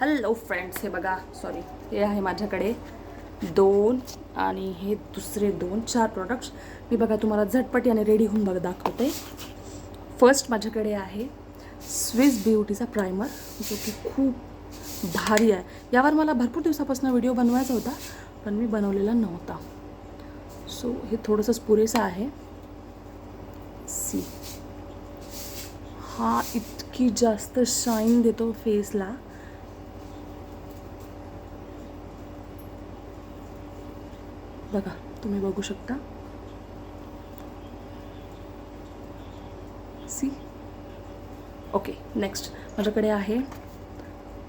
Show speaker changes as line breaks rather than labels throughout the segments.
Hello friends, हे बघा, sorry, हे आहे माझ्याकडे 2 आणि हे दुसरे 2, 4 प्रोडक्ट्स. मी बघा तुम्हाला झटपट आणि रेडी होऊन बघा दाखवते. फर्स्ट माझ्याकडे आहे स्विस ब्युटीचा प्रायमर, जो की खूप भारी आहे. यावर मला भरपूर दिवसापासून व्हिडिओ बनवायचा होता, पण मी बनवलेला नव्हता. सो हे थोडंसंच पुरेसं आहे. सी, हा इतकी जास्त शाईन देतो फेसला. बघा, तुम्ही बघू शकता. सी. ओके, नेक्स्ट माझ्याकडे आहे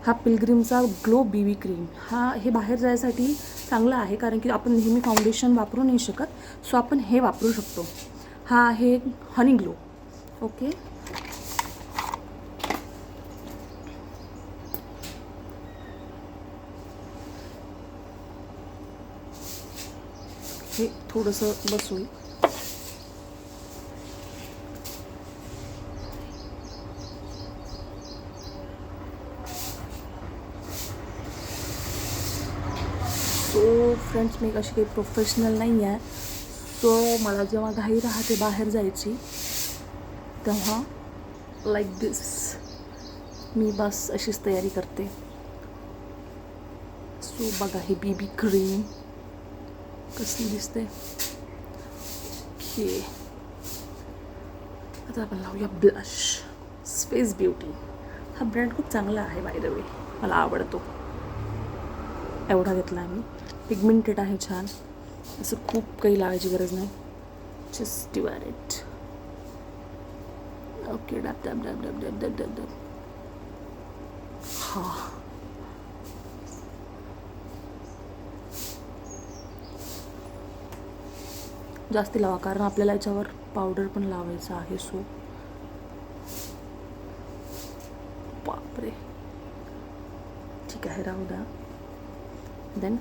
हा पिलग्रिमचा ग्लो BB क्रीम. हे बाहेर जायसाठी चांगला आहे, कारण की आपण नेहमी फाउंडेशन वापरू नाही शकत. सो आपण हे वापरू शकतो. हा आहे हनी ग्लो. ओके, हे थोडंसं बसून सो फ्रेंड्स, मी अशी काही प्रोफेशनल नाही आहे. सो मला जेव्हा घाई राहते बाहेर जायची, तेव्हा लाईक दिस मी बस अशीच तयारी करते. सो बघा, ही BB क्रीम कसली दिसते. ओके, आता आपण लावूया ब्लश. स्विस ब्युटी हा ब्रँड खूप चांगला आहे, बाय द वे, मला आवडतो. एवढा घेतला आहे मी. पिगमेंटेड आहे, छान. असं खूप काही लावायची गरज नाही. Just divide it. ओके, डब डब डब डब डब डब डब डब. हां, जास्ती लावा, कारण आपल्याला याच्यावर पावडर पण लावायचं आहे. सो बापरे, ठीक आहे, राहू द्या. देन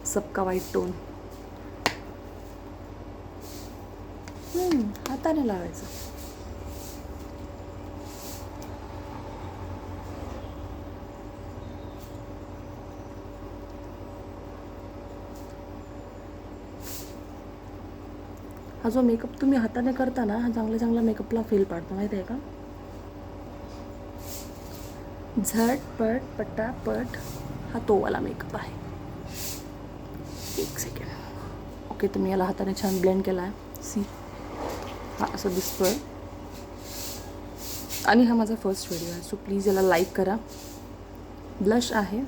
सबका वाईट टोन हाताने लावायचं. हा जो मेकअप तुम्ही हाताने करता ना, हा चांगल्या चांगल्या मेकअपला फेल पाडतो, माहिती आहे का. झटपट पटापट हा तो वाला मेकअप आहे. एक सेकंड. ओके, तुम्ही याला हाताने छान ब्लेंड केला आहे. सी, हा असं दिसतोय. आणि हा माझा फर्स्ट व्हिडिओ आहे, सो प्लीज याला लाईक करा. ब्लश आहे.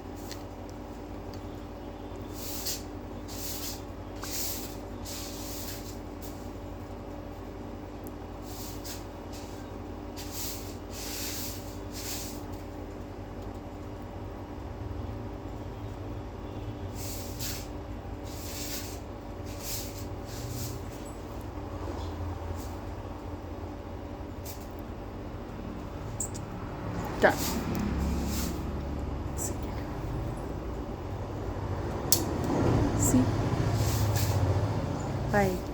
See? Bye.